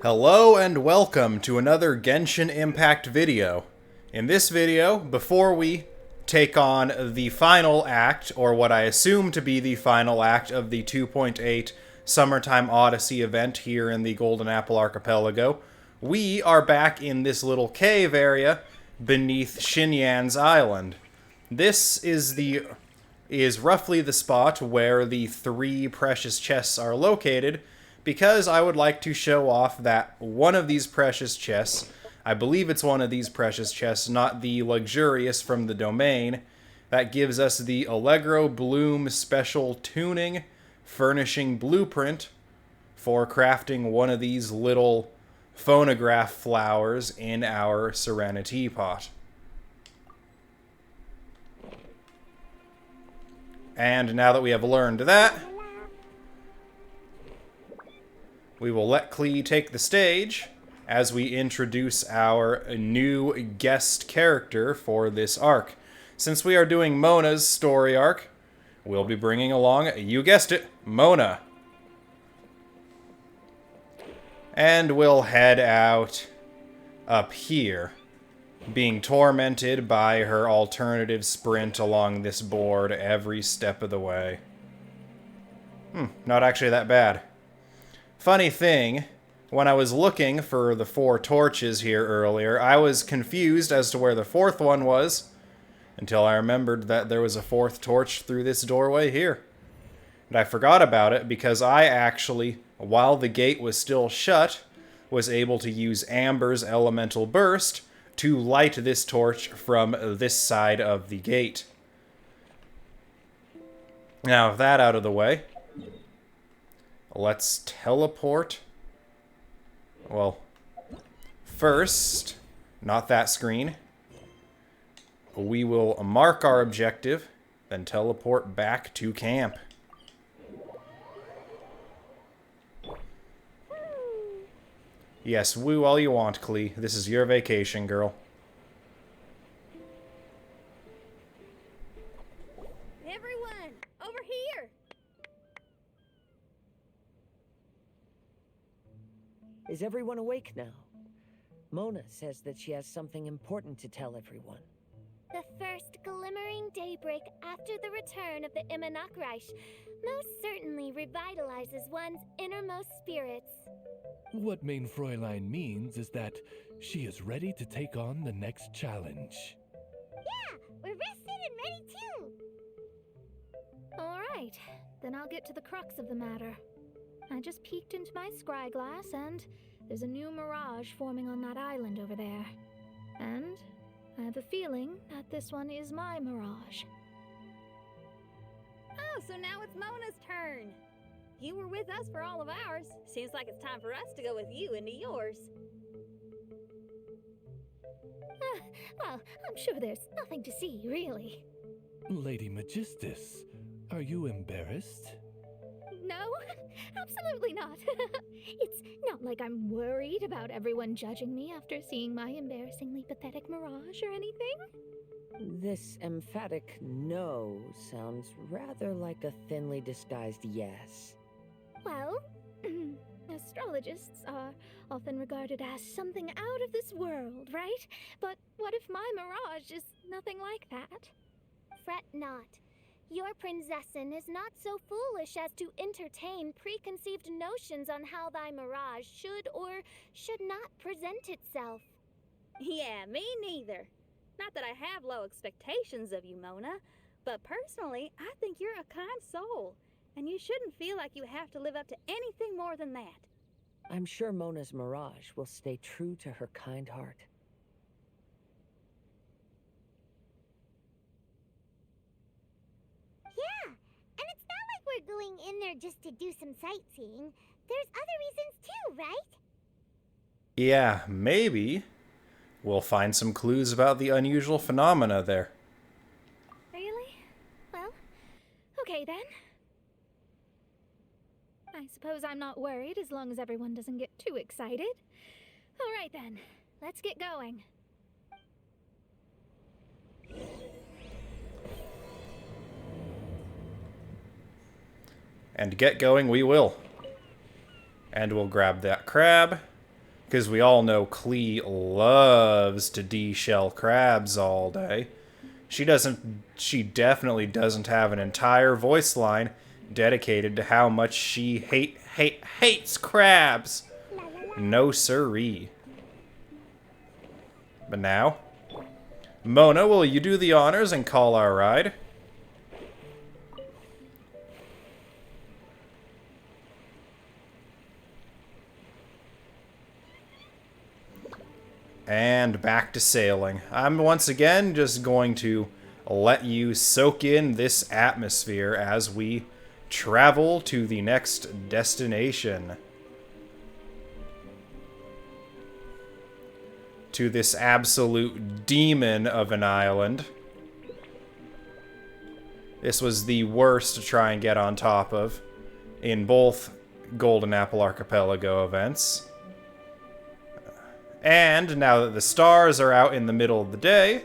Hello and welcome to another Genshin Impact video. In this video, before we take on the final act, or what I assume to be the final act of the 2.8 Summertime Odyssey event here in the Golden Apple Archipelago, we are back in this little cave area beneath Xinyan's island. This is roughly the spot where the 3 precious chests are located, because I would like to show off that one of these precious chests, I believe it's one of these precious chests, not the luxurious from the domain, that gives us the Allegro Bloom special tuning furnishing blueprint for crafting one of these little phonograph flowers in our Serenity pot. And now that we have learned that, we will let Klee take the stage as we introduce our new guest character for this arc. Since we are doing Mona's story arc, we'll be bringing along, you guessed it, Mona. And we'll head out up here, being tormented by her alternative sprint along this board every step of the way. Not actually that bad. Funny thing, when I was looking for the 4 torches here earlier, I was confused as to where the 4th one was, until I remembered that there was a 4th torch through this doorway here. And I forgot about it because I actually, while the gate was still shut, was able to use Amber's elemental burst to light this torch from this side of the gate. Now, with that out of the way, let's teleport. Well, first, not that screen. We will mark our objective, then teleport back to camp. Yes, woo all you want, Klee. This is your vacation, girl. Everyone, over here! Is everyone awake now? Mona says that she has something important to tell everyone. The first glimmering daybreak after the return of the Immonakreich most certainly revitalizes one's innermost spirits. What Main Fräulein means is that she is ready to take on the next challenge. Yeah, we're rested and ready too! Alright, then I'll get to the crux of the matter. I just peeked into my scryglass and there's a new mirage forming on that island over there. And I have a feeling that this one is my mirage. Oh, so now it's Mona's turn. You were with us for all of ours. Seems like it's time for us to go with you into yours. Well, I'm sure there's nothing to see, really. Lady Magistus, are you embarrassed? No, absolutely not. It's not like I'm worried about everyone judging me after seeing my embarrassingly pathetic mirage or anything. This emphatic no sounds rather like a thinly disguised yes. Well, astrologists are often regarded as something out of this world, right? But what if my mirage is nothing like that? Fret not. Your prinzessin is not so foolish as to entertain preconceived notions on how thy mirage should or should not present itself. Yeah, me neither. Not that I have low expectations of you, Mona, but personally, I think you're a kind soul, and you shouldn't feel like you have to live up to anything more than that. I'm sure Mona's mirage will stay true to her kind heart. Yeah, and it's not like we're going in there just to do some sightseeing. There's other reasons too, right? Yeah, maybe we'll find some clues about the unusual phenomena there. Really? Well, okay then. I suppose I'm not worried as long as everyone doesn't get too excited. All right then, let's get going. And get going we will. And we'll grab that crab, because we all know Klee loves to de-shell crabs all day. She definitely doesn't have an entire voice line dedicated to how much she hates crabs. No siree. But now, Mona, will you do the honors and call our ride? And back to sailing. I'm once again just going to let you soak in this atmosphere as we travel to the next destination. To this absolute demon of an island. This was the worst to try and get on top of in both Golden Apple Archipelago events. And now that the stars are out in the middle of the day,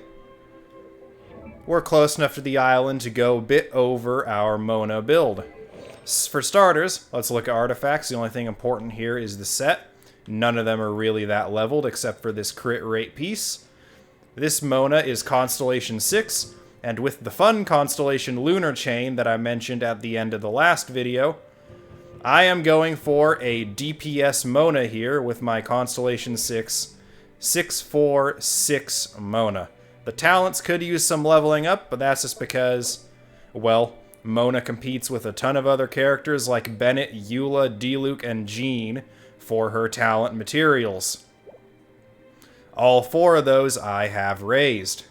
we're close enough to the island to go a bit over our Mona build. For starters, let's look at artifacts. The only thing important here is the set. None of them are really that leveled except for this crit rate piece. This Mona is Constellation 6, and with the fun Constellation Lunar Chain that I mentioned at the end of the last video, I am going for a DPS Mona here with my Constellation 6 646 Mona. The talents could use some leveling up, but that's just because, well, Mona competes with a ton of other characters like Bennett, Eula, Diluc, and Jean for her talent materials. All 4 of those I have raised.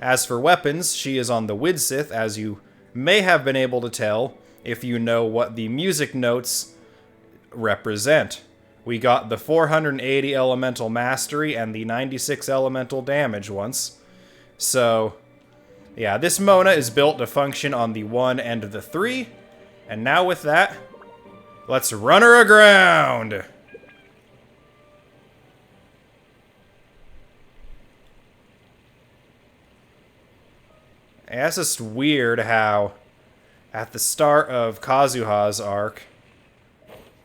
As for weapons, she is on the Widsith, as you may have been able to tell if you know what the music notes represent. We got the 480 elemental mastery and the 96 elemental damage once. So, yeah, this Mona is built to function on the 1 and the 3. And now with that, let's run her aground! Yeah, it's just weird how at the start of Kazuha's arc,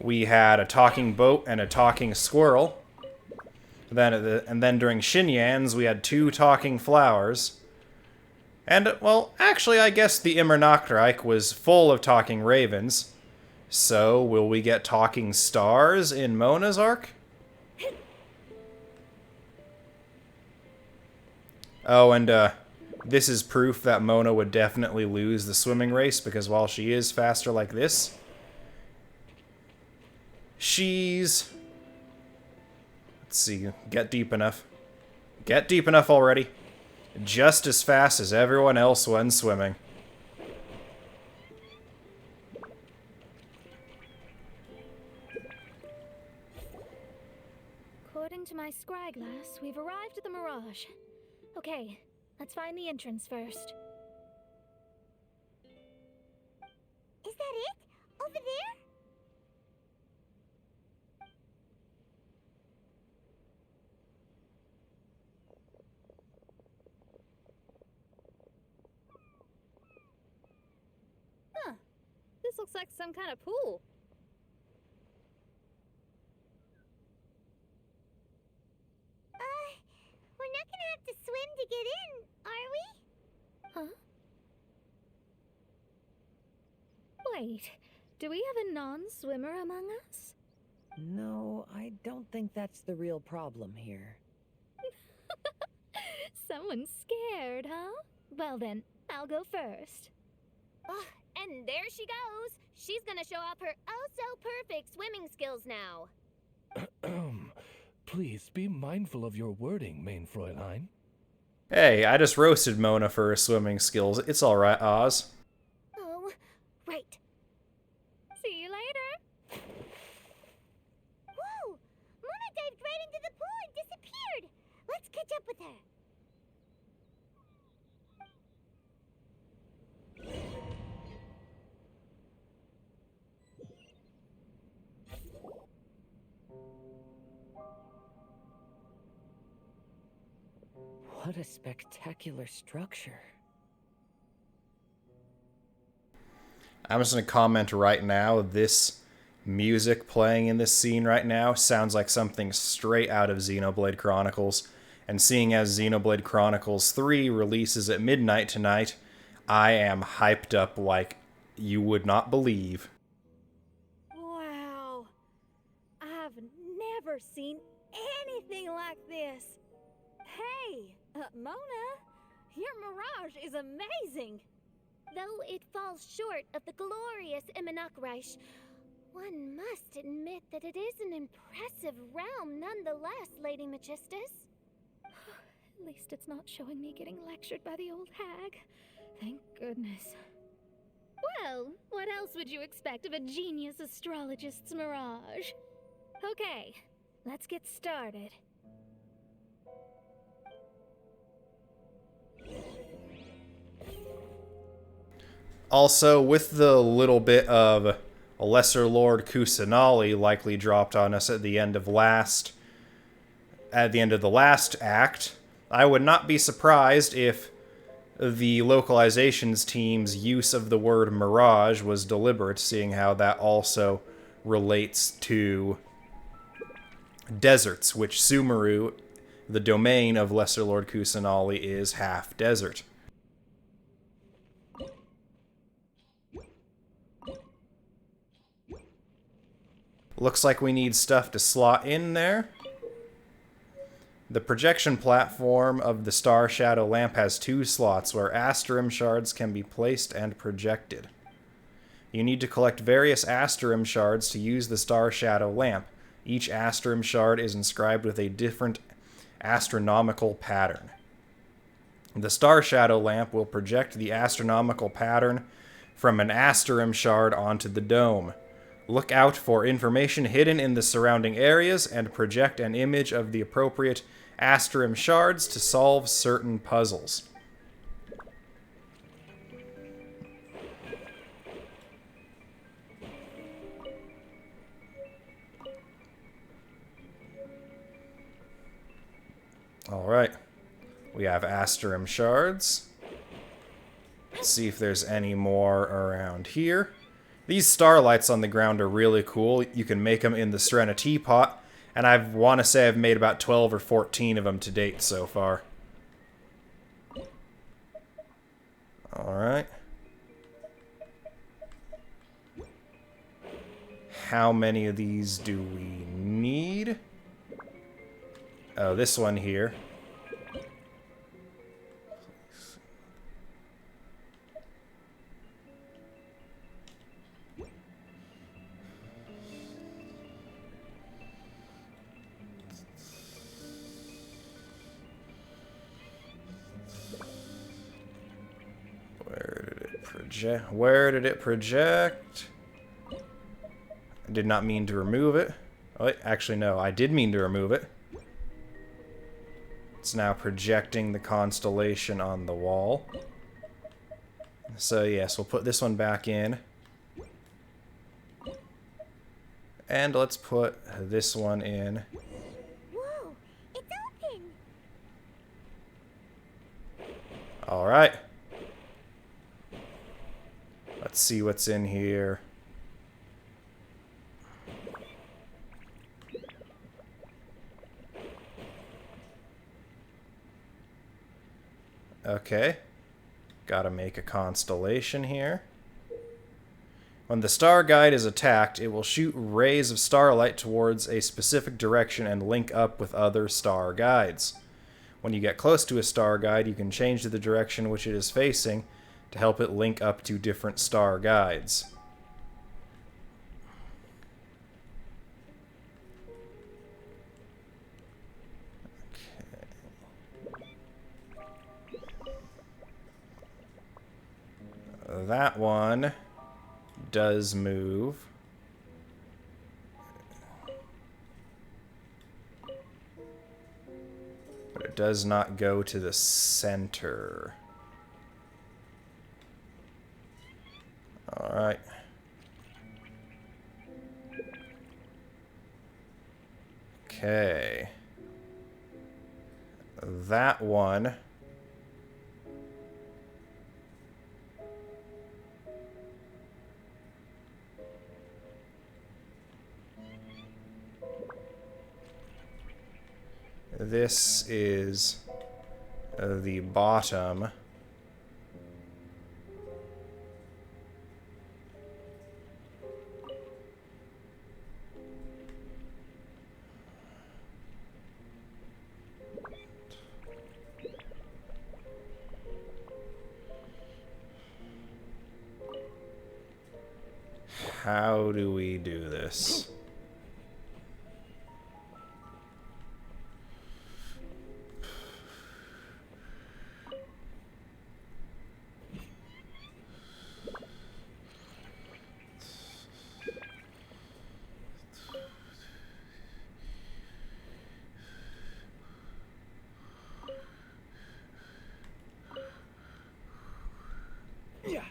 we had a talking boat and a talking squirrel. And then during Shinyan's, we had 2 talking flowers. And, well, actually, I guess the Immernachtreich was full of talking ravens. So, will we get talking stars in Mona's arc? Oh, and, this is proof that Mona would definitely lose the swimming race, because while she is faster like this, she's... Let's see, get deep enough. Get deep enough already. Just as fast as everyone else when swimming. According to my scryglass, we've arrived at the Mirage. Okay, let's find the entrance first. Is that it? Over there? Huh. This looks like some kind of pool. We're not gonna have to swim to get in, are we? Huh? Wait, do we have a non-swimmer among us? No, I don't think that's the real problem here. Someone's scared, huh? Well then, I'll go first. Oh, and there she goes. She's gonna show off her oh-so-perfect swimming skills now. Please be mindful of your wording, main Fräulein. Hey, I just roasted Mona for her swimming skills. It's alright, Oz. Oh, right. See you later. Whoa! Mona dived right into the pool and disappeared. Let's catch up with her. What a spectacular structure. I'm just going to comment right now, this music playing in this scene right now sounds like something straight out of Xenoblade Chronicles. And seeing as Xenoblade Chronicles 3 releases at midnight tonight, I am hyped up like you would not believe. Wow. I've never seen anything like this. Hey, Mona, your mirage is amazing. Though it falls short of the glorious Immonakreich, one must admit that it is an impressive realm nonetheless, Lady Magistus. At least it's not showing me getting lectured by the old hag. Thank goodness. Well, what else would you expect of a genius astrologist's mirage? Okay, let's get started. Also, with the little bit of Lesser Lord Kusanali likely dropped on us at the end of the last act, I would not be surprised if the localizations team's use of the word mirage was deliberate, seeing how that also relates to deserts, which Sumeru, the domain of Lesser Lord Kusanali, is half desert. Looks like we need stuff to slot in there. The projection platform of the Star Shadow Lamp has 2 slots where Asterim shards can be placed and projected. You need to collect various Asterim shards to use the Star Shadow Lamp. Each Asterim shard is inscribed with a different astronomical pattern. The Star Shadow Lamp will project the astronomical pattern from an Asterim shard onto the dome. Look out for information hidden in the surrounding areas and project an image of the appropriate Asterim shards to solve certain puzzles. Alright. We have Asterim shards. Let's see if there's any more around here. These starlights on the ground are really cool. You can make them in the Serena Teapot, and I want to say I've made about 12 or 14 of them to date so far. Alright. How many of these do we need? Oh, this one here. Where did it project? I did not mean to remove it. Oh, actually, no, I did mean to remove it. It's now projecting the constellation on the wall. So, yes, we'll put this one back in. And let's put this one in. Whoa, it's open! Alright. Let's see what's in here. Okay. Gotta make a constellation here. When the star guide is attacked, it will shoot rays of starlight towards a specific direction and link up with other star guides. When you get close to a star guide, you can change the direction which it is facing to help it link up to different star guides. Okay. That one does move. But it does not go to the center. Alright. Okay. That one This is the bottom. How do we do this? Yeah.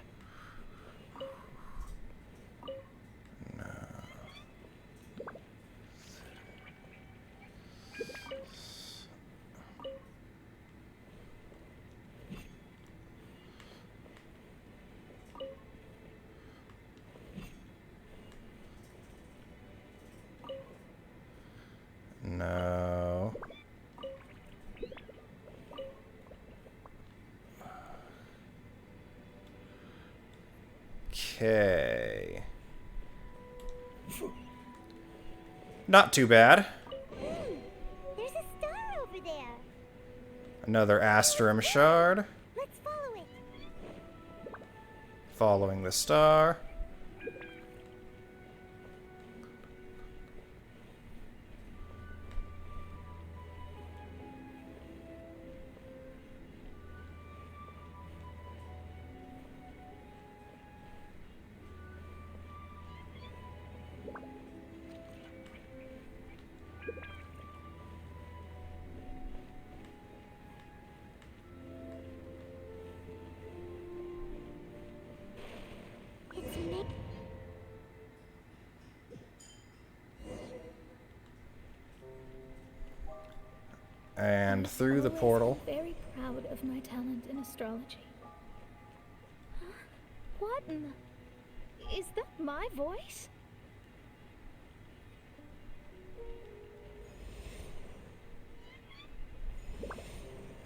No. Okay. Not too bad. There's a star over there. Another Astrum shard. Let's follow it. Following the star. It's me. And through the Always portal. been very proud of my talent in astrology. Huh? What in the... Is that my voice?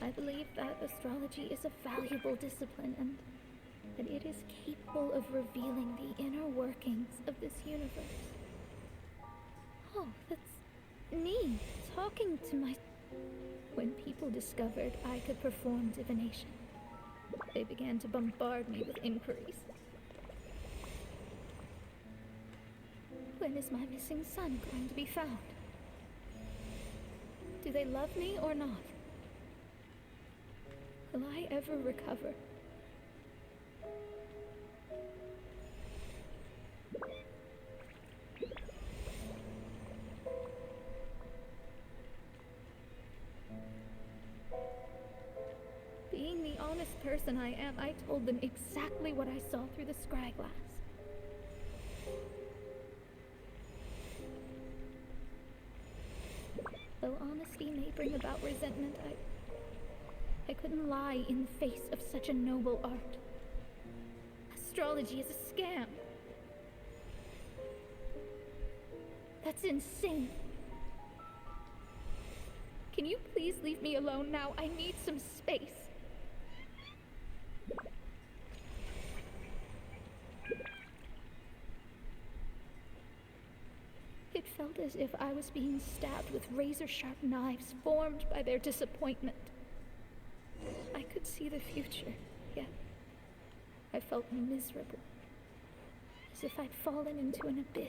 I believe that astrology is a valuable discipline and that it is capable of revealing the inner workings of this universe. Oh, that's me talking to my... When people discovered I could perform divination, they began to bombard me with inquiries. When is my missing son going to be found? Do they love me or not? Will I ever recover? Being the honest person I am, I told them exactly what I saw through the scry glass. Though honesty may bring about resentment, I couldn't lie in the face of such a noble art. Astrology is a scam. That's insane. Can you please leave me alone now? I need some space. It felt as if I was being stabbed with razor-sharp knives formed by their disappointment. I could see the future, yet I felt miserable, as if I'd fallen into an abyss.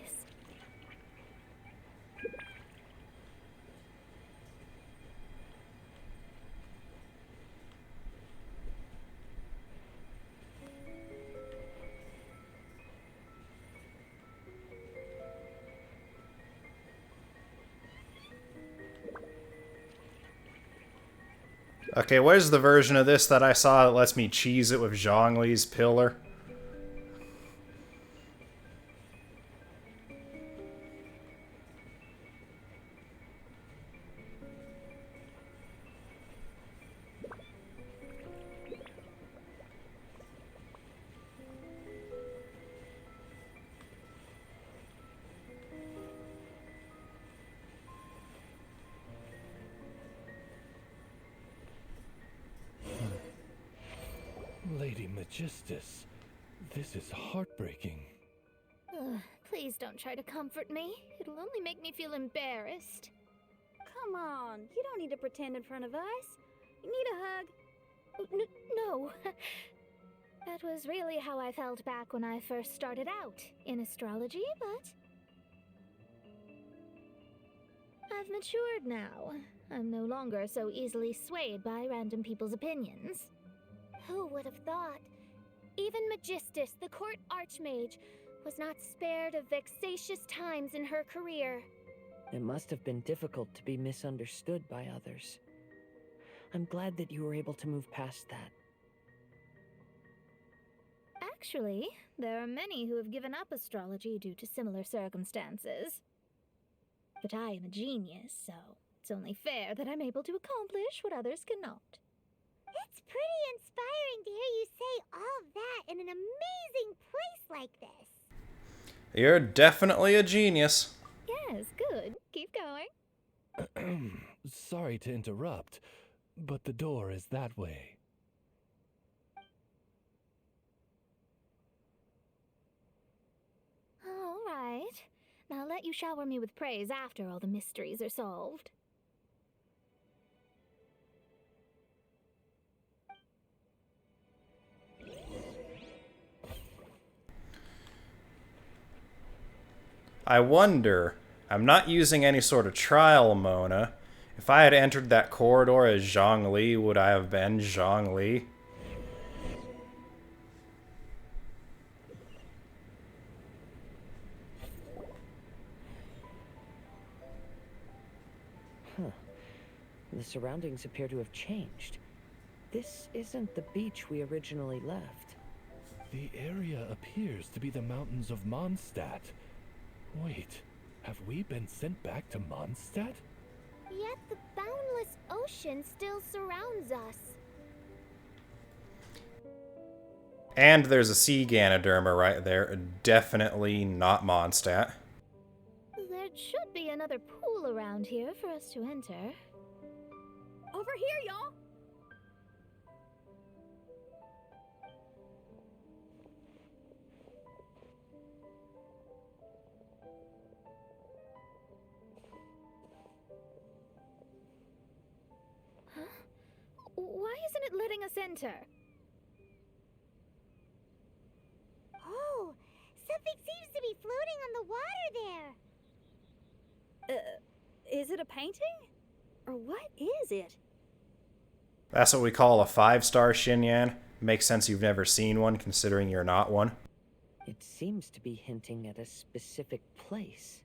Okay, where's the version of this that I saw that lets me cheese it with Zhongli's pillar? Magistus, this is heartbreaking. Ugh, please don't try to comfort me. It'll only make me feel embarrassed. Come on, you don't need to pretend in front of us. You need a hug. No. That was really how I felt back when I first started out in astrology, but I've matured now. I'm no longer so easily swayed by random people's opinions. Who would have thought? Even Magistus, the court archmage, was not spared of vexatious times in her career. It must have been difficult to be misunderstood by others. I'm glad that you were able to move past that. Actually, there are many who have given up astrology due to similar circumstances. But I am a genius, so it's only fair that I'm able to accomplish what others cannot. It's pretty inspiring to hear you say all that in an amazing place like this. You're definitely a genius. Yes, good. Keep going. Sorry to interrupt, but the door is that way. All right. Now I'll let you shower me with praise after all the mysteries are solved. I wonder, I'm not using any sort of trial, Mona. If I had entered that corridor as Zhongli, would I have been Zhongli? The surroundings appear to have changed. This isn't the beach we originally left. The area appears to be the mountains of Mondstadt. Wait, have we been sent back to Mondstadt? Yet the boundless ocean still surrounds us. And there's a sea Ganoderma right there. Definitely not Mondstadt. There should be another pool around here for us to enter. Over here, y'all. Why isn't it letting us enter? Oh, something seems to be floating on the water there. Is it a painting? Or what is it? That's what we call a 5-star Xinyan. Makes sense you've never seen one, considering you're not one. It seems to be hinting at a specific place.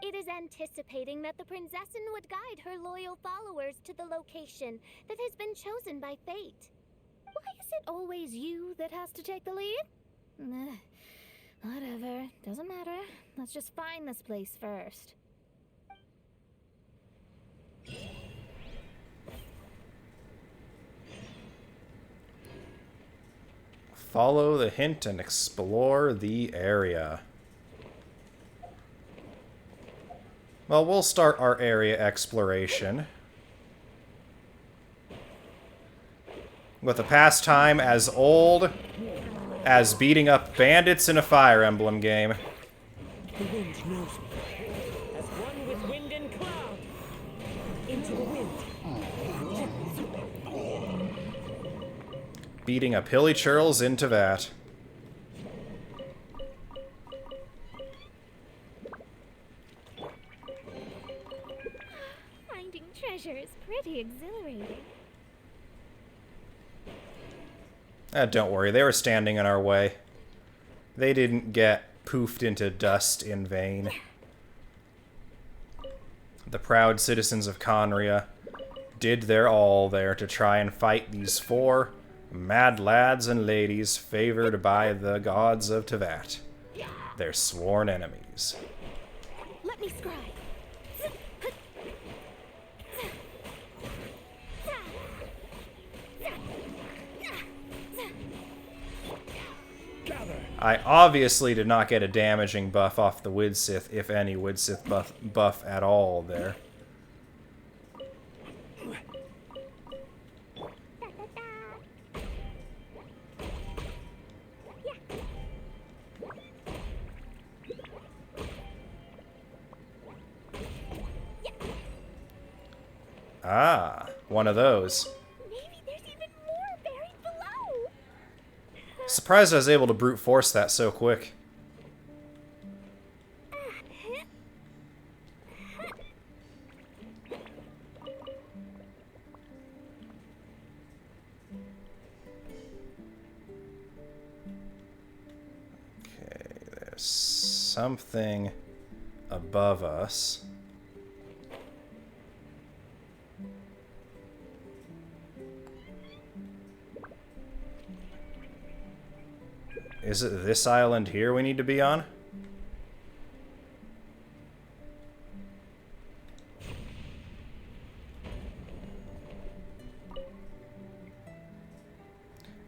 It is anticipating that the Princessin would guide her loyal followers to the location that has been chosen by fate. Why is it always you that has to take the lead? Whatever. Doesn't matter. Let's just find this place first. Follow the hint and explore the area. Well, we'll start our area exploration with a pastime as old as beating up bandits in a Fire Emblem game. The wind knows me. As one with wind and cloud. Into the wind. Beating up hilly churls into that. Finding treasure is pretty exhilarating. Don't worry, they were standing in our way. They didn't get poofed into dust in vain. The proud citizens of Conria did their all there to try and fight these 4 mad lads and ladies favored by the gods of Tevat, their sworn enemies. Let me scribe. I obviously did not get a damaging buff off the Widsith, if any Widsith buff at all there. Ah, one of those. Maybe there's even more buried below. Surprised I was able to brute force that so quick. Okay, there's something above us. Is it this island here we need to be on?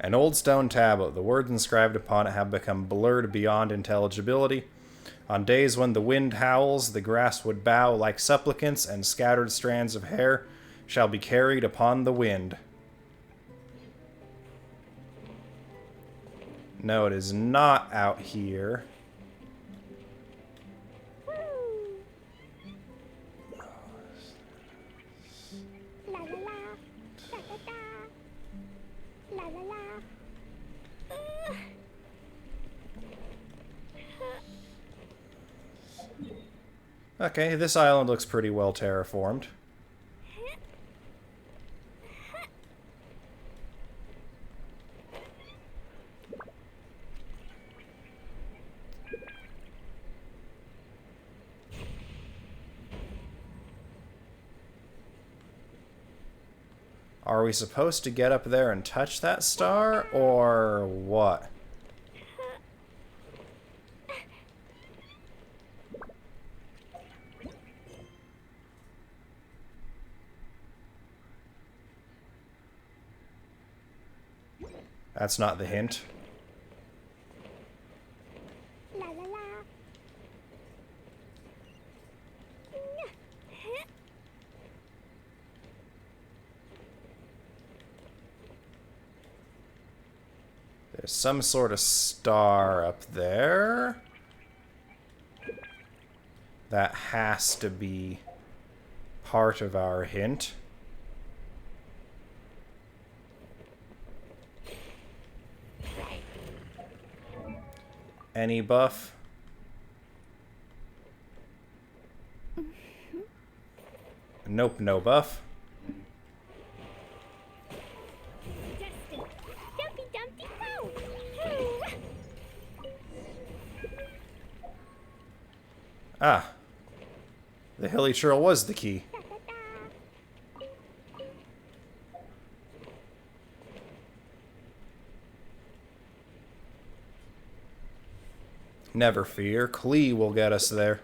An old stone tablet. The words inscribed upon it have become blurred beyond intelligibility. On days when the wind howls, the grass would bow like supplicants, and scattered strands of hair shall be carried upon the wind. No, it is not out here. La la la, da da da, la la la. Okay, this island looks pretty well terraformed. Are we supposed to get up there and touch that star, or what? That's not the hint. La la la. There's some sort of star up there. That has to be part of our hint. Any buff? Nope, no buff. Justin, Dumpy Dumpty go! Ah. The hilly churl was the key. Da da da. Never fear, Klee will get us there.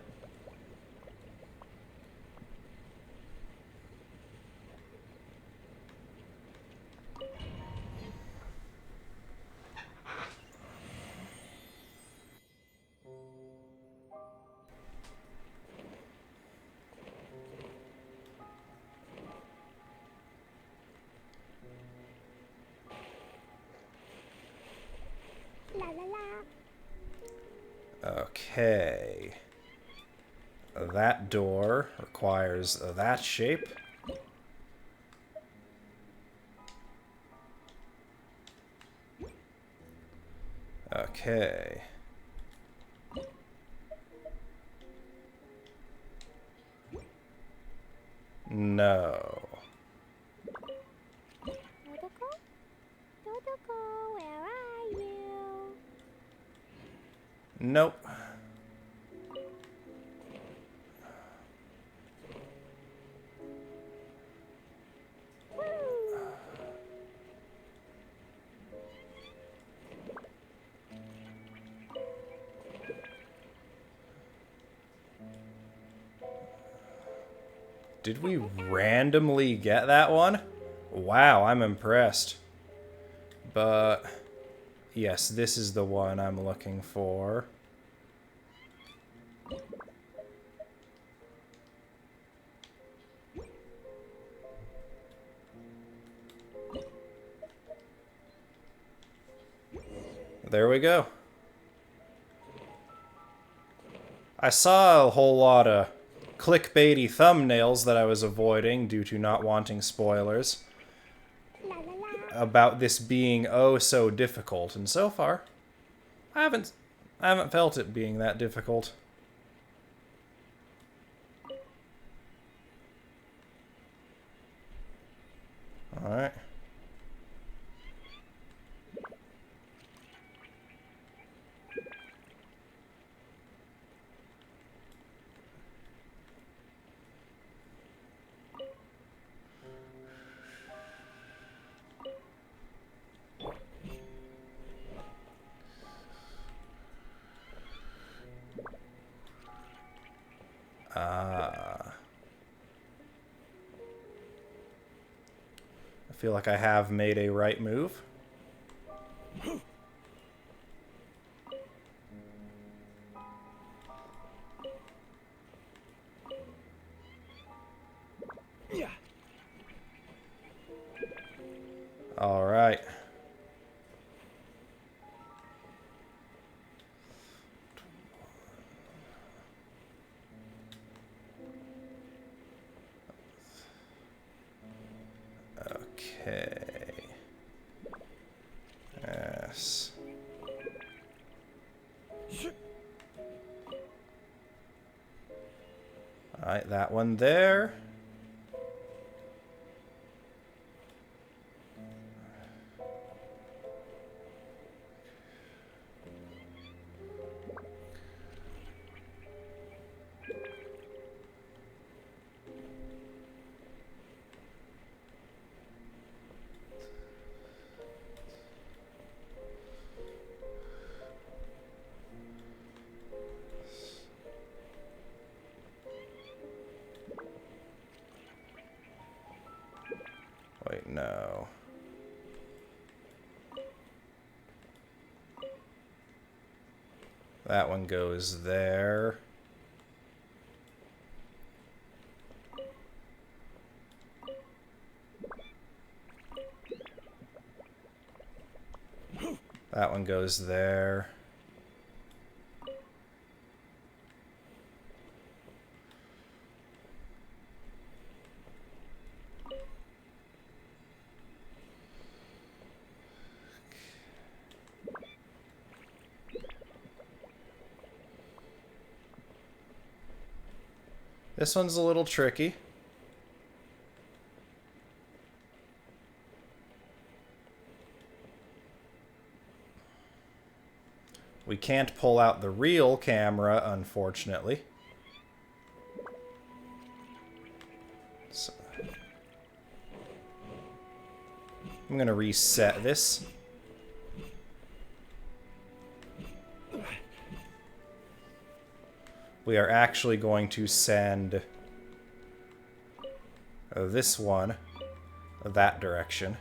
La la la. Okay. That door requires that shape. Okay. No. Dodoko? Dodoko, where are you? Nope. Did we randomly get that one? Wow, I'm impressed. But yes, this is the one I'm looking for. There we go. I saw a whole lot of clickbaity thumbnails that I was avoiding due to not wanting spoilers about this being oh so difficult, and so far I haven't felt it being that difficult. All right. I feel like I have made a right move. Yeah. All right. Okay. Yes. All right, that one there. Wait, no. That one goes there. That one goes there. This one's a little tricky. We can't pull out the real camera, unfortunately. So, I'm gonna reset this. We are actually going to send this one that direction.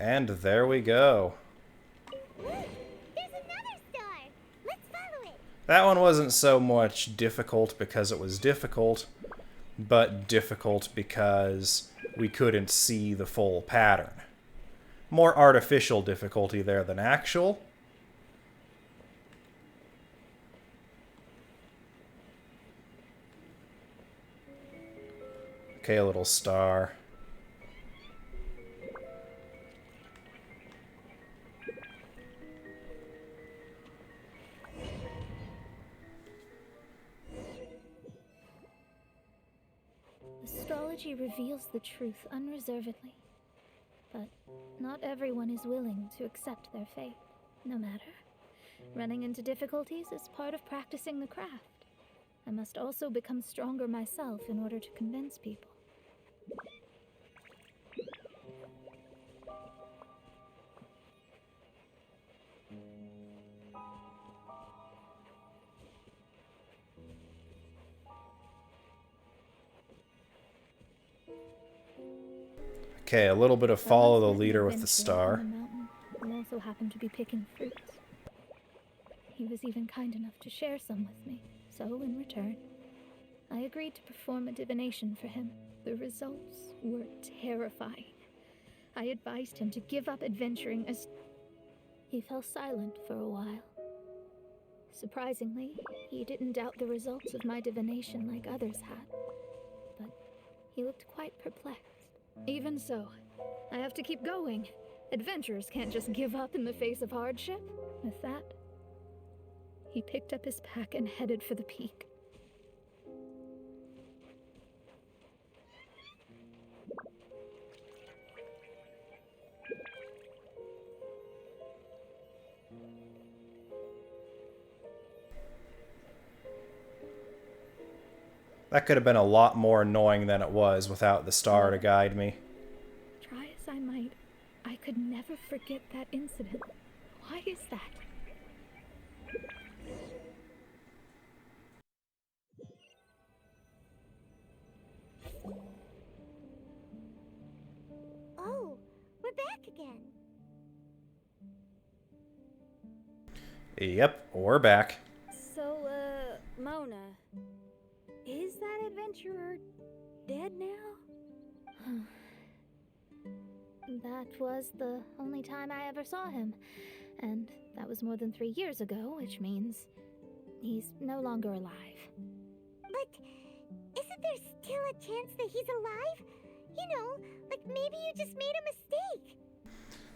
And there we go. There's another star. Let's follow it. That one wasn't so much difficult because it was difficult, but difficult because we couldn't see the full pattern. More artificial difficulty there than actual. Okay, a little star. Astrology reveals the truth unreservedly, but not everyone is willing to accept their fate, no matter Running into difficulties is part of practicing the craft. I must also become stronger myself in order to convince people. Okay, a little bit of follow the leader with the star. We also happened to be picking fruits. He was even kind enough to share some with me, so in return, I agreed to perform a divination for him. The results were terrifying. I advised him to give up adventuring as... He fell silent for a while. Surprisingly, he didn't doubt the results of my divination like others had, but he looked quite perplexed. Even so, I have to keep going. Adventurers can't just give up in the face of hardship. With that, he picked up his pack and headed for the peak. That could have been a lot more annoying than it was without the star to guide me. Try as I might, I could never forget that incident. Why is that? Oh, we're back again. Yep, we're back. So, Mona, is that adventurer dead now? That was the only time I ever saw him, and that was more than 3 years ago, which means he's no longer alive. But isn't there still a chance that he's alive? You know, like maybe you just made a mistake.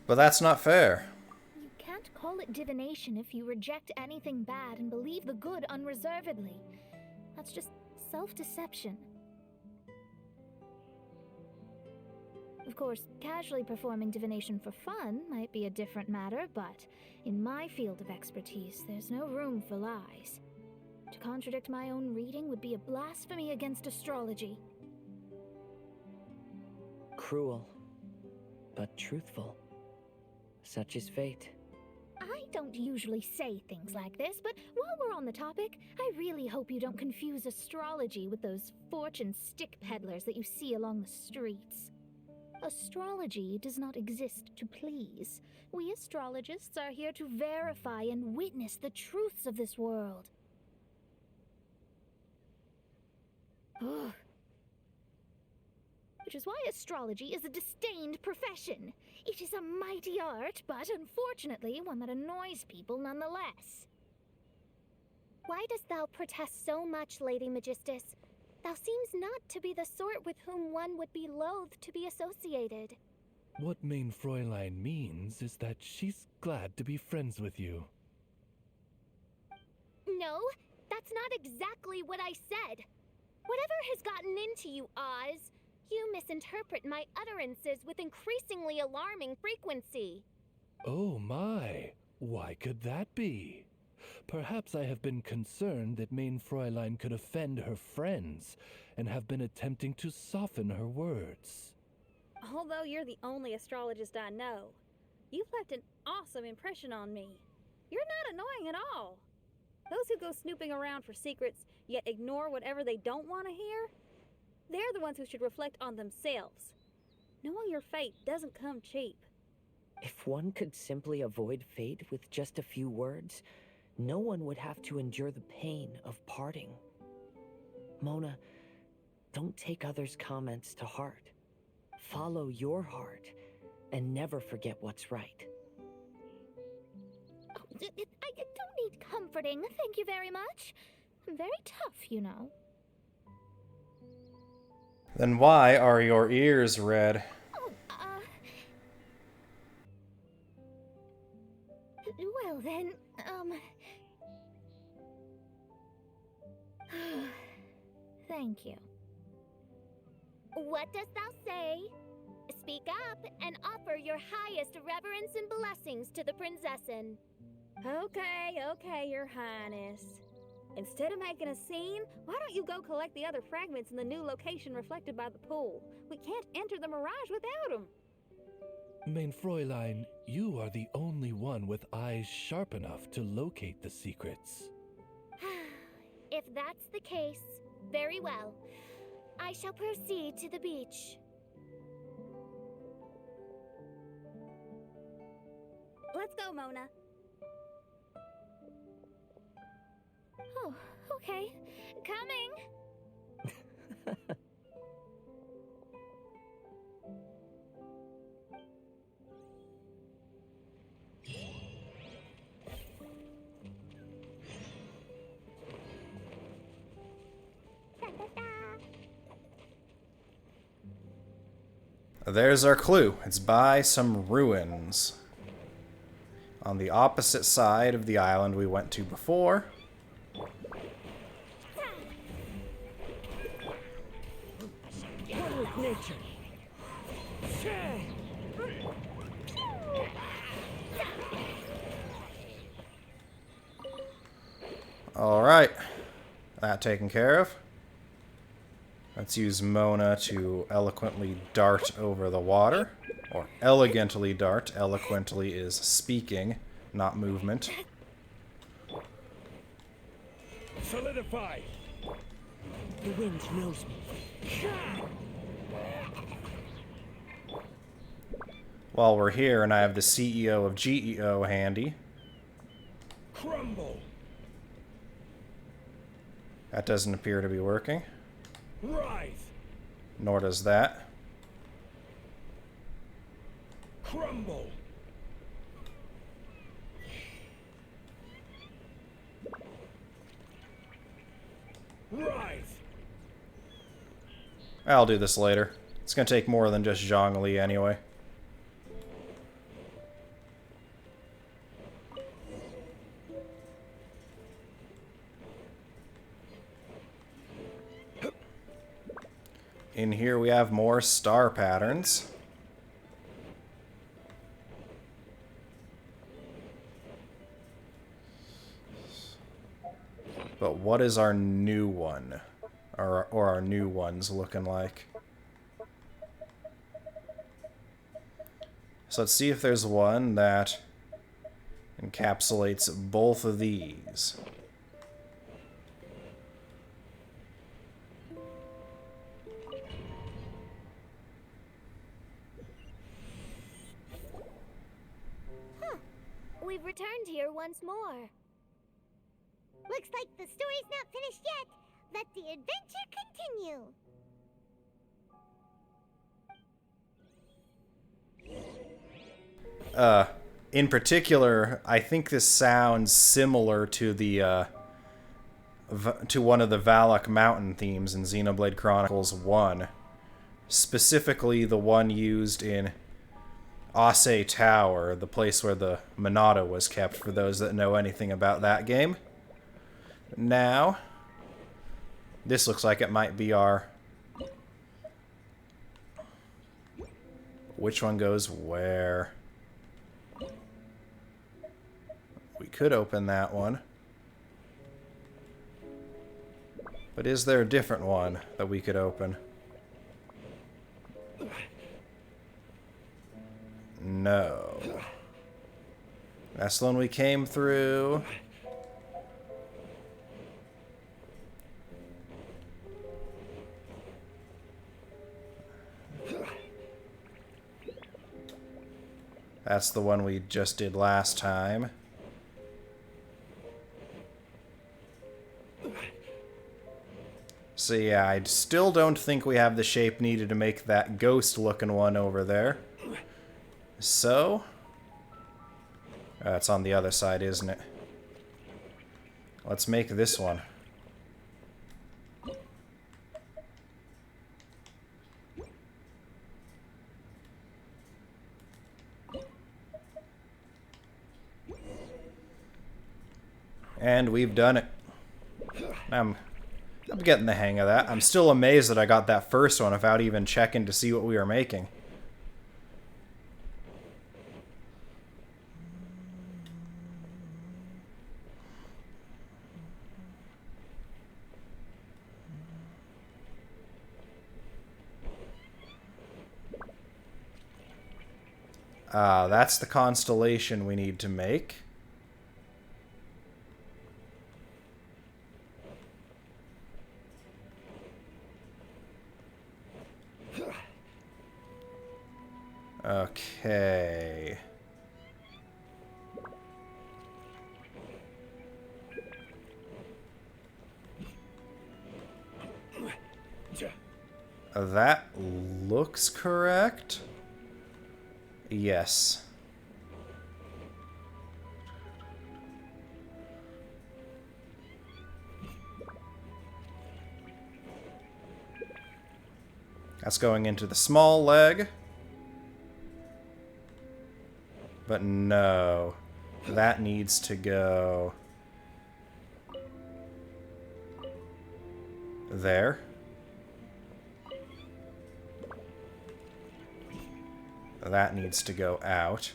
But that's not fair. You can't call it divination if you reject anything bad and believe the good unreservedly. That's just self-deception. Of course, casually performing divination for fun might be a different matter, but in my field of expertise, there's no room for lies. To contradict my own reading would be a blasphemy against astrology. Cruel, but truthful. Such is fate. I don't usually say things like this, but while we're on the topic, I really hope you don't confuse astrology with those fortune stick peddlers that you see along the streets. Astrology does not exist to please. We astrologists are here to verify and witness the truths of this world. Ugh. Which is why astrology is a disdained profession. It is a mighty art, but unfortunately one that annoys people nonetheless. Why dost thou protest so much, Lady Magistus? Thou seems not to be the sort with whom one would be loath to be associated. What Main Fräulein means is that she's glad to be friends with you. No, that's not exactly what I said. Whatever has gotten into you, Oz, you misinterpret my utterances with increasingly alarming frequency. Oh my, why could that be? Perhaps I have been concerned that Main Fräulein could offend her friends, and have been attempting to soften her words. Although you're the only astrologist I know, you've left an awesome impression on me. You're not annoying at all. Those who go snooping around for secrets, yet ignore whatever they don't want to hear, they're the ones who should reflect on themselves. Knowing your fate doesn't come cheap. If one could simply avoid fate with just a few words, no one would have to endure the pain of parting. Mona, don't take others' comments to heart. Follow your heart, and never forget what's right. Oh, I don't need comforting, thank you very much. I'm very tough, you know. Then why are your ears red? Oh, well then, thank you. What dost thou say? Speak up and offer your highest reverence and blessings to the Prinzessin. Okay, Your Highness. Instead of making a scene, why don't you go collect the other fragments in the new location reflected by the pool? We can't enter the mirage without them. Mein Fräulein, you are the only one with eyes sharp enough to locate the secrets. If that's the case, very well. I shall proceed to the beach. Let's go, Mona. Oh, okay. Coming! There's our clue. It's by some ruins. On the opposite side of the island we went to before. Nature. Alright. That taken care of. Let's use Mona to eloquently dart over the water. Or elegantly dart. Eloquently is speaking, not movement. Solidify. The wind knows me. While we're here, and I have the CEO of GEO handy. Crumble. That doesn't appear to be working. Rise. Nor does that. Crumble. Rise. I'll do this later. It's gonna take more than just Zhongli anyway. In here we have more star patterns. But what is our new one? Or our new ones looking like? So let's see if there's one that encapsulates both of these. We've returned here once more. Looks like the story's not finished yet. Let the adventure continue. In particular, I think this sounds similar to the to one of the Valak Mountain themes in Xenoblade Chronicles 1. Specifically the one used in Ase Tower, the place where the Monado was kept, for those that know anything about that game. Now, this looks like it might be our... Which one goes where? We could open that one. But is there a different one that we could open? No. That's the one we came through. That's the one we just did last time. So yeah, I still don't think we have the shape needed to make that ghost-looking one over there. So... That's on the other side, isn't it? Let's make this one. And we've done it. I'm getting the hang of that. I'm still amazed that I got that first one without even checking to see what we were making. That's the constellation we need to make. Okay. That looks correct. Yes. That's going into the small leg. But no. That needs to go there. That needs to go out.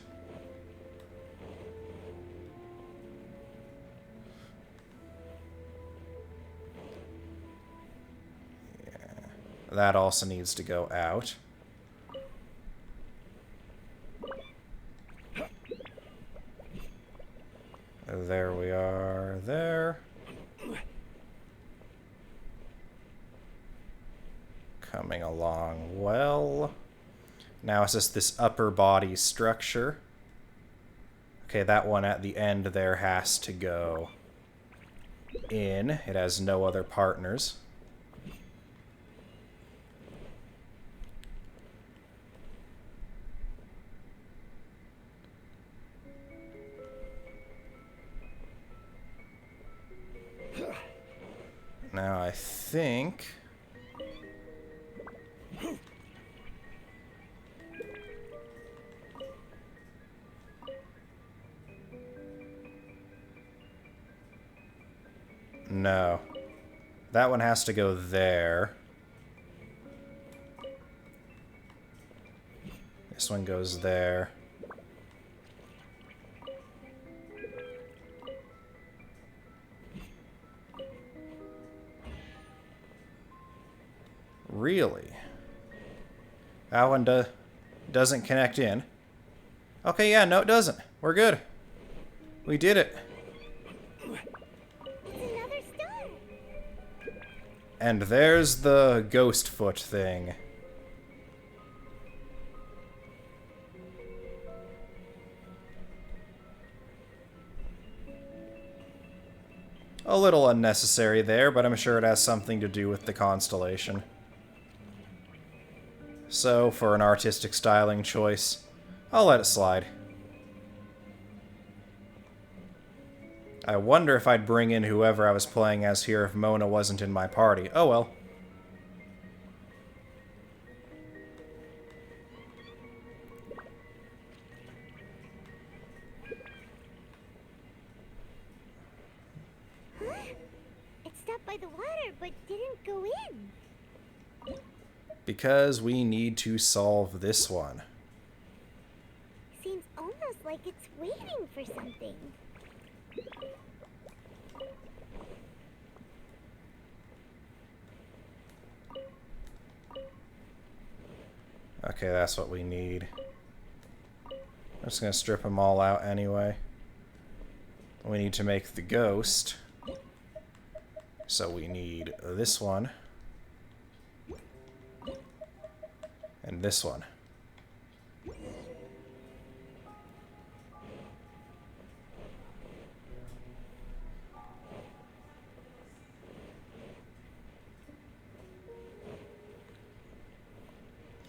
Yeah. That also needs to go out. There we are. There. Coming along well. Now it's just this upper body structure. Okay, that one at the end there has to go in. It has no other partners. Now I think... No. That one has to go there. This one goes there. Really? That one doesn't connect in. Okay, yeah, no, it doesn't. We're good. We did it. And there's the ghost foot thing. A little unnecessary there, but I'm sure it has something to do with the constellation. So, for an artistic styling choice, I'll let it slide. I wonder if I'd bring in whoever I was playing as here if Mona wasn't in my party. Oh well. Huh? It stopped by the water, but didn't go in. Because we need to solve this one. Seems almost like it's waiting for something. Okay, that's what we need. I'm just gonna strip them all out anyway. We need to make the ghost. So we need this one. And this one.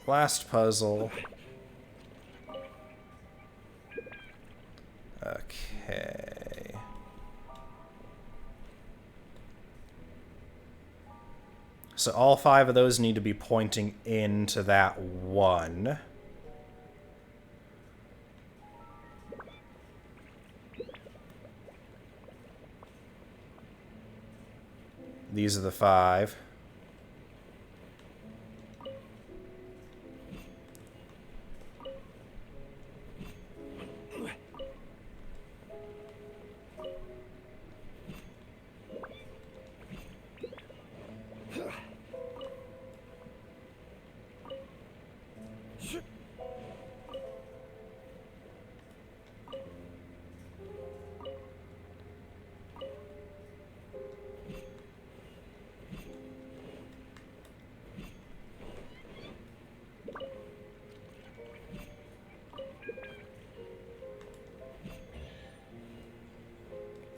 Last puzzle. Okay. So all 5 of those need to be pointing into that one. These are the 5.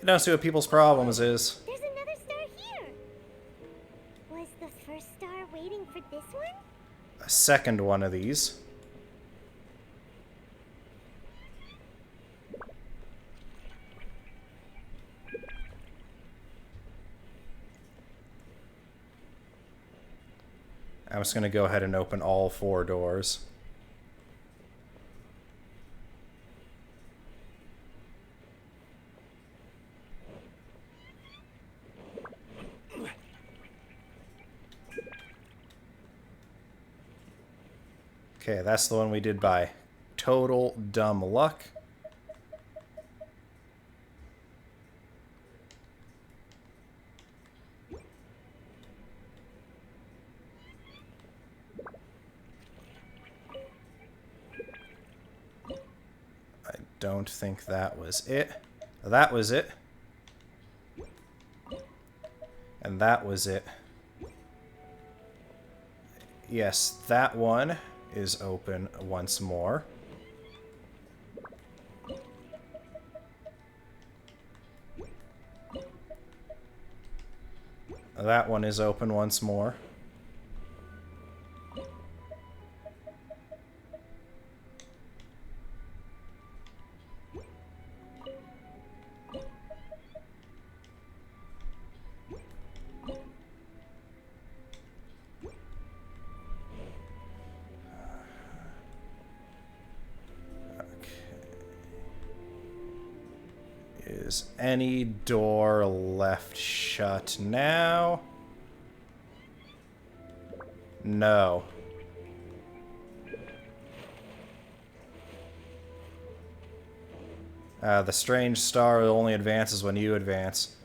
You don't see what people's problems is. There's another star here. Was the first star waiting for this one? A second one of these. I'm just going to go ahead and open all 4 doors. Okay, that's the one we did by total dumb luck. I don't think that was it. That was it. And that was it. Yes, that one is open once more. That one is open once more. Is any door left shut now? No. The strange star only advances when you advance.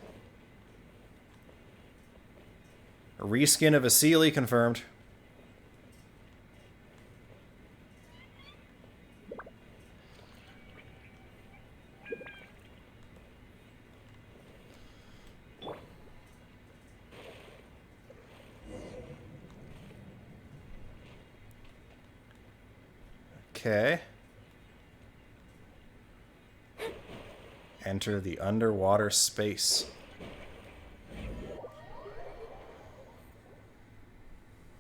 A reskin of a Sealy confirmed. Okay. Enter the underwater space.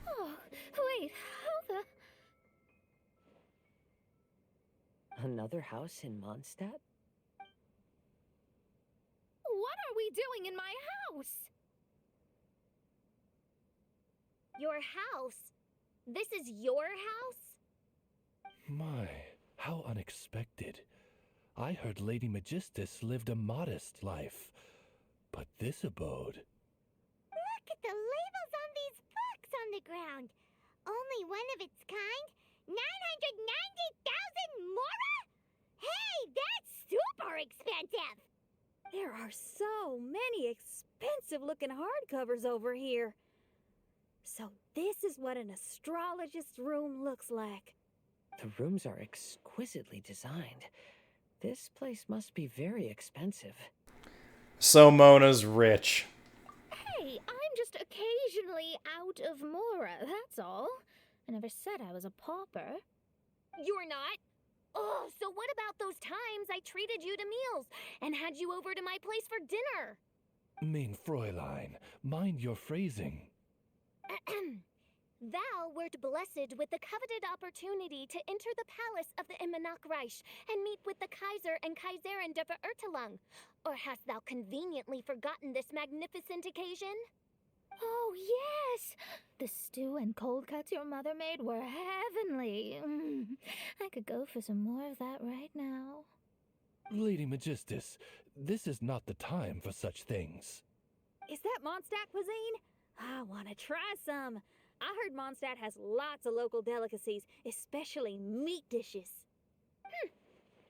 Oh, wait, how the... Another house in Mondstadt? What are we doing in my house? Your house? This is your house? My, how unexpected. I heard Lady Magistus lived a modest life, but this abode... Look at the labels on these books on the ground. Only one of its kind? 990,000 mora? Hey, that's super expensive! There are so many expensive-looking hardcovers over here. So this is what an astrologist's room looks like. The rooms are exquisitely designed. This place must be very expensive. So Mona's rich. Hey, I'm just occasionally out of mora, that's all. I never said I was a pauper. You're not? Oh, so what about those times I treated you to meals and had you over to my place for dinner? Mein Fräulein, mind your phrasing. Thou wert blessed with the coveted opportunity to enter the palace of the Immanok Reich and meet with the Kaiser and Kaiserin der Verurteilung. Or hast thou conveniently forgotten this magnificent occasion? Oh, yes! The stew and cold cuts your mother made were heavenly. I could go for some more of that right now. Lady Magistus, this is not the time for such things. Is that Mondstadt cuisine? I want to try some. I heard Mondstadt has lots of local delicacies, especially meat dishes.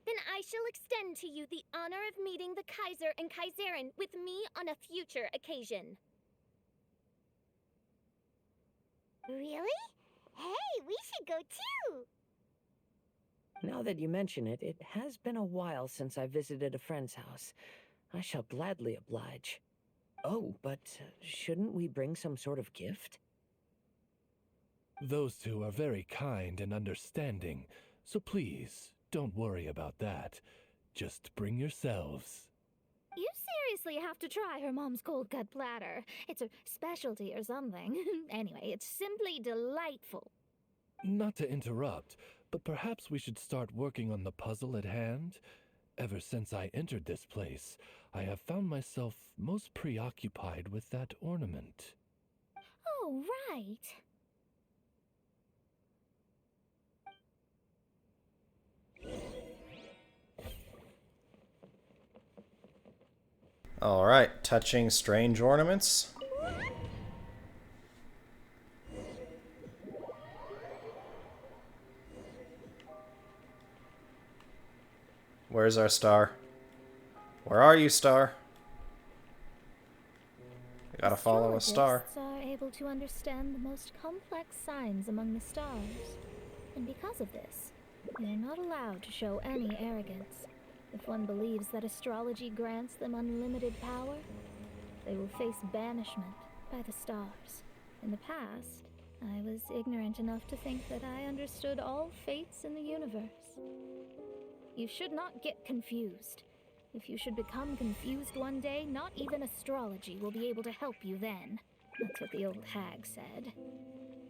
Then I shall extend to you the honor of meeting the Kaiser and Kaiserin with me on a future occasion. Really? Hey, we should go too! Now that you mention it, it has been a while since I visited a friend's house. I shall gladly oblige. Oh, but shouldn't we bring some sort of gift? Those two are very kind and understanding, so please, don't worry about that. Just bring yourselves. You seriously have to try her mom's cold cut platter. It's a specialty or something. Anyway, it's simply delightful. Not to interrupt, but perhaps we should start working on the puzzle at hand? Ever since I entered this place, I have found myself most preoccupied with that ornament. Oh, right. Alright, touching strange ornaments. Where's our star? Where are you, star? We gotta follow a star. Astrologists are able to understand the most complex signs among the stars. And because of this, they are not allowed to show any arrogance. If one believes that astrology grants them unlimited power, they will face banishment by the stars. In the past, I was ignorant enough to think that I understood all fates in the universe. You should not get confused. If you should become confused one day, not even astrology will be able to help you then. That's what the old hag said.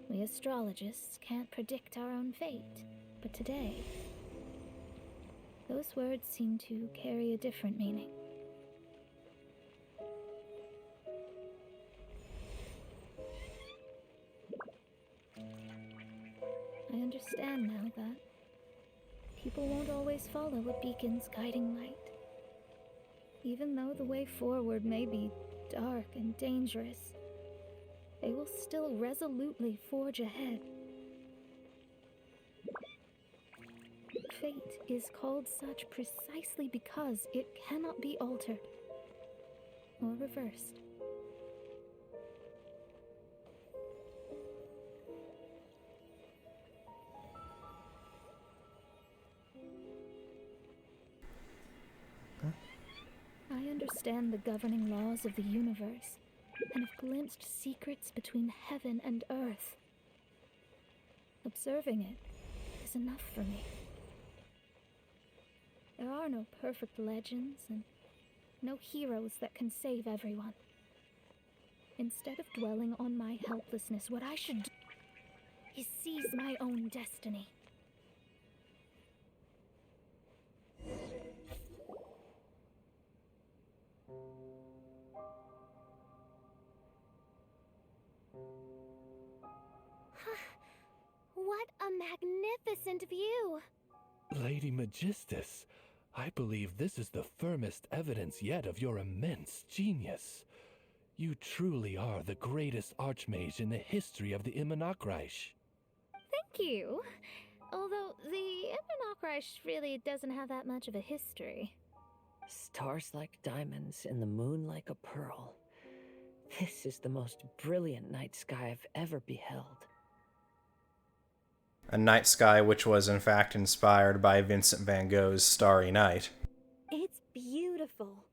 We astrologists can't predict our own fate, but today, those words seem to carry a different meaning. I understand now that people won't always follow a beacon's guiding light. Even though the way forward may be dark and dangerous, they will still resolutely forge ahead. Fate is called such precisely because it cannot be altered or reversed. I understand the governing laws of the universe and have glimpsed secrets between heaven and earth. Observing it is enough for me. There are no perfect legends and no heroes that can save everyone. Instead of dwelling on my helplessness, what I should do is seize my own destiny. What a magnificent view! Lady Magistus, I believe this is the firmest evidence yet of your immense genius. You truly are the greatest archmage in the history of the Immonokreich. Thank you. Although the Immonokreich really doesn't have that much of a history. Stars like diamonds and the moon like a pearl. This is the most brilliant night sky I've ever beheld. A night sky which was in fact inspired by Vincent van Gogh's Starry Night. It's beautiful.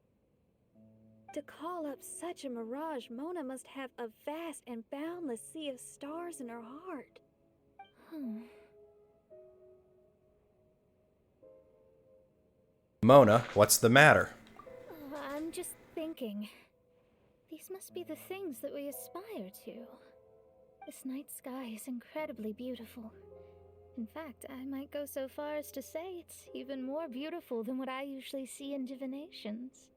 To call up such a mirage, Mona must have a vast and boundless sea of stars in her heart. Mona, what's the matter? Oh, I'm just thinking. These must be the things that we aspire to. This night sky is incredibly beautiful. In fact, I might go so far as to say it's even more beautiful than what I usually see in divinations.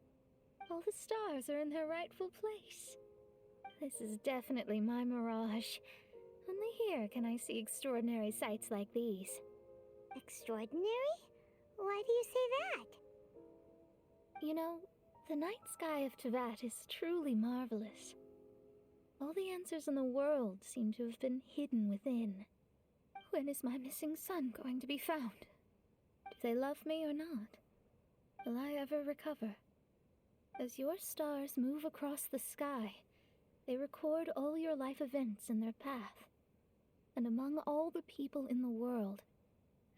All the stars are in their rightful place. This is definitely my mirage. Only here can I see extraordinary sights like these. Extraordinary? Why do you say that? You know, the night sky of Tevat is truly marvelous. All the answers in the world seem to have been hidden within. When is my missing son going to be found? Do they love me or not? Will I ever recover? As your stars move across the sky, they record all your life events in their path. And among all the people in the world,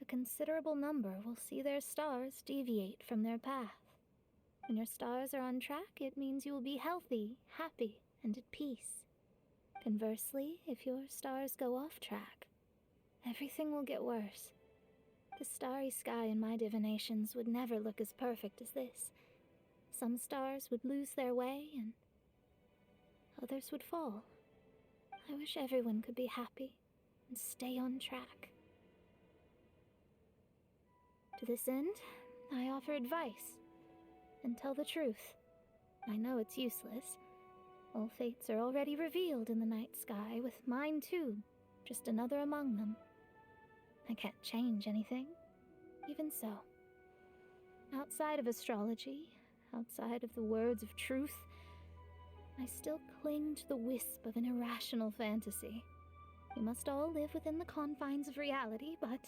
a considerable number will see their stars deviate from their path. When your stars are on track, it means you will be healthy, happy, and at peace. Conversely, if your stars go off track, everything will get worse. The starry sky in my divinations would never look as perfect as this. Some stars would lose their way and others would fall. I wish everyone could be happy and stay on track. To this end, I offer advice and tell the truth. I know it's useless. All fates are already revealed in the night sky, with mine too, just another among them. I can't change anything. Even so, outside of astrology, outside of the words of truth, I still cling to the wisp of an irrational fantasy. We must all live within the confines of reality, but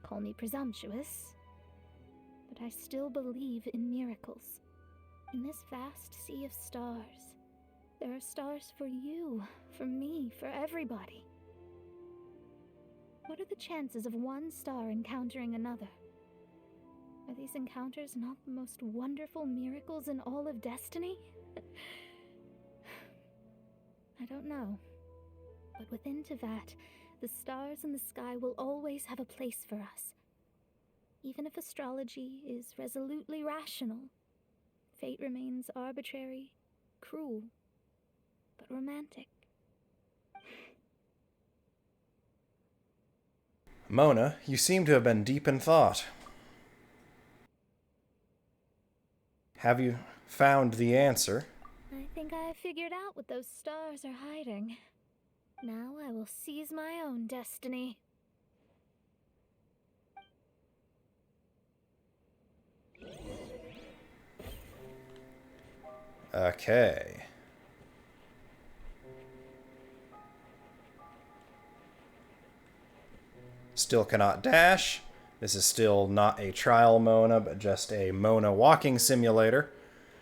call me presumptuous. But I still believe in miracles. In this vast sea of stars, there are stars for you, for me, for everybody. What are the chances of one star encountering another? Are these encounters not the most wonderful miracles in all of destiny? I don't know. But within Tevat, the stars in the sky will always have a place for us. Even if astrology is resolutely rational, fate remains arbitrary, cruel, but romantic. Mona, you seem to have been deep in thought. Have you found the answer? I think I have figured out what those stars are hiding. Now I will seize my own destiny. Okay. Still cannot dash. This is still not a trial Mona, but just a Mona walking simulator.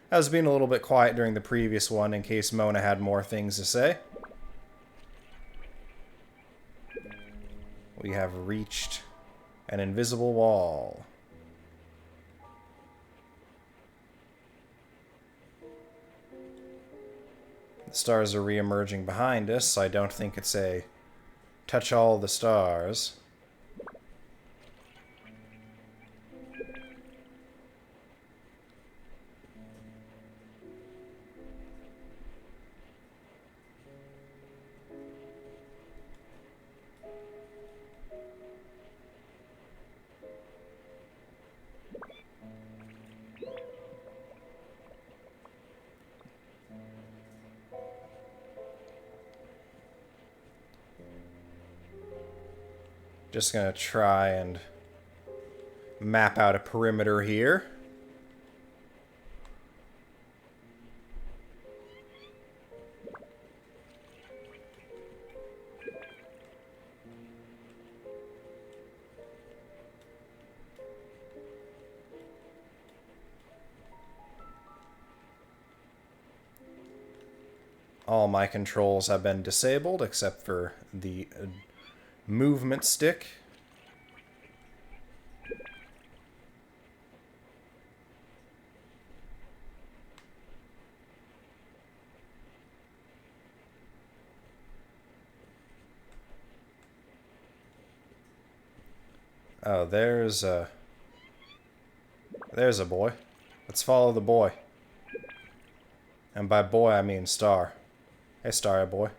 I was being a little bit quiet during the previous one in case Mona had more things to say. We have reached an invisible wall. The stars are re-emerging behind us, so I don't think it's a touch all the stars. Just gonna try and map out a perimeter here. All my controls have been disabled except for the movement stick. Oh, there's a boy. Let's follow the boy. And by boy, I mean star. Hey, Starry boy.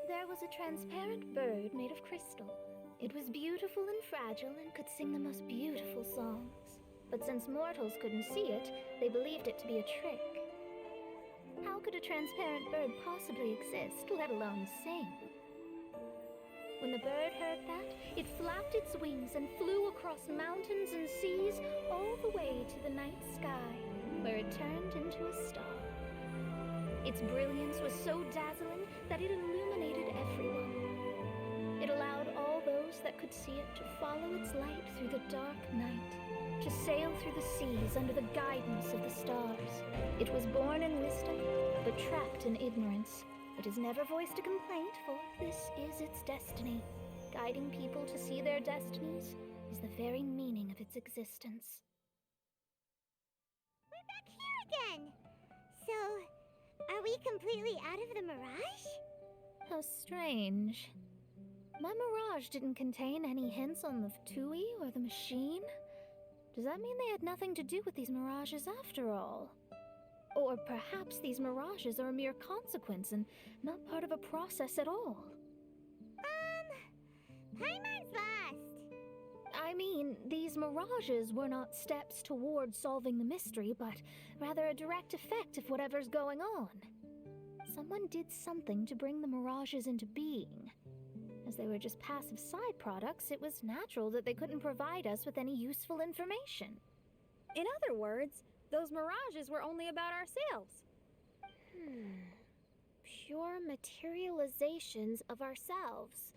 There was a transparent bird made of crystal. It was beautiful and fragile and could sing the most beautiful songs. But since mortals couldn't see it, they believed it to be a trick. How could a transparent bird possibly exist, let alone sing? When the bird heard that, it flapped its wings and flew across mountains and seas all the way to the night sky, where it turned into a star. Its brilliance was so dazzling that it illuminated everyone. It allowed all those that could see it to follow its light through the dark night, to sail through the seas under the guidance of the stars. It was born in wisdom, but trapped in ignorance. It has never voiced a complaint, for this is its destiny, guiding people to see their destinies is the very meaning of its existence. We're back here again! So, are we completely out of the mirage? How strange. My mirage didn't contain any hints on the Fatui or the machine. Does that mean they had nothing to do with these mirages after all? Or perhaps these mirages are a mere consequence and not part of a process at all? Paimon's lost. I mean, these mirages were not steps towards solving the mystery, but rather a direct effect of whatever's going on. Someone did something to bring the mirages into being. As they were just passive side products, it was natural that they couldn't provide us with any useful information. In other words, those mirages were only about ourselves. Pure materializations of ourselves.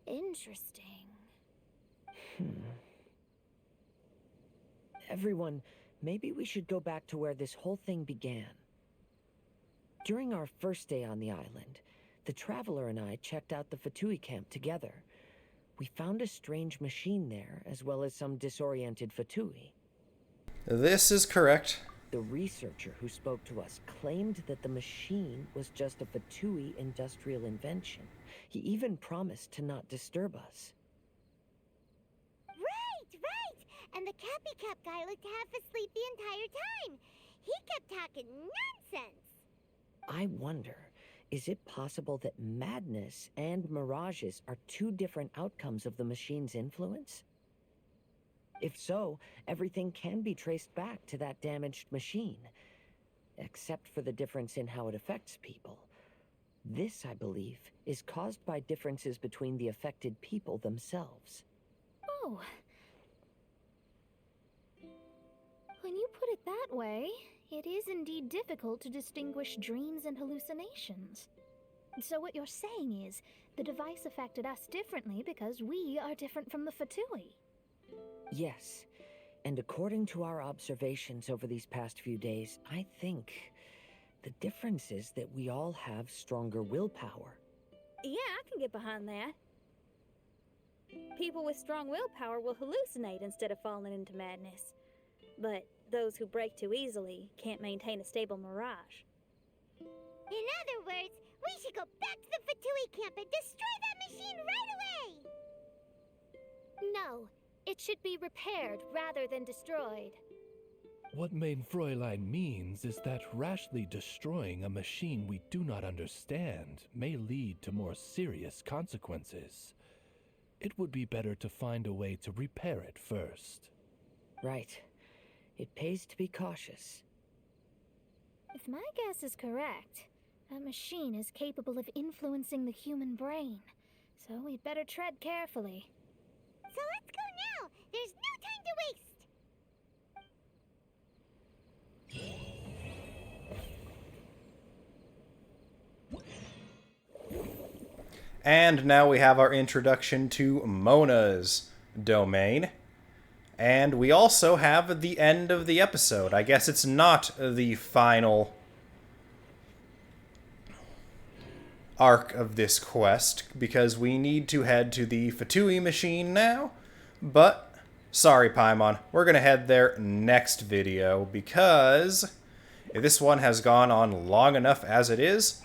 Interesting. Everyone, maybe we should go back to where this whole thing began. During our first day on the island, the Traveler and I checked out the Fatui camp together. We found a strange machine there, as well as some disoriented Fatui. This is correct. The researcher who spoke to us claimed that the machine was just a Fatui industrial invention. He even promised to not disturb us. Right! And the Cappy Cap guy looked half asleep the entire time. He kept talking nonsense. I wonder, is it possible that madness and mirages are two different outcomes of the machine's influence? If so, everything can be traced back to that damaged machine, except for the difference in how it affects people. This, I believe, is caused by differences between the affected people themselves. Oh. When you put it that way, it is indeed difficult to distinguish dreams and hallucinations. So what you're saying is, the device affected us differently because we are different from the Fatui. Yes, and according to our observations over these past few days, I think the difference is that we all have stronger willpower. Yeah, I can get behind that. People with strong willpower will hallucinate instead of falling into madness. But those who break too easily can't maintain a stable mirage. In other words, we should go back to the Fatui camp and destroy that machine right away! No, it should be repaired rather than destroyed. What Main Fräulein means is that rashly destroying a machine we do not understand may lead to more serious consequences. It would be better to find a way to repair it first. Right. It pays to be cautious. If my guess is correct, that machine is capable of influencing the human brain, so we'd better tread carefully. So let's go now! There's no time to waste! And now we have our introduction to Mona's domain. And we also have the end of the episode. I guess it's not the final arc of this quest, because we need to head to the Fatui machine now. But, sorry Paimon, we're going to head there next video, because this one has gone on long enough as it is.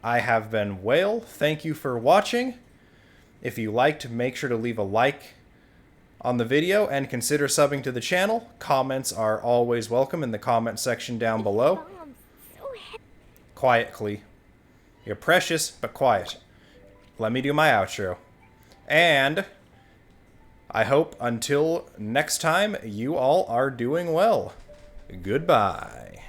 I have been Whale. Thank you for watching. If you liked, make sure to leave a like on the video and consider subbing to the channel. Comments are always welcome in the comment section down below. Quietly. You're precious, but quiet. Let me do my outro. And I hope until next time, you all are doing well. Goodbye.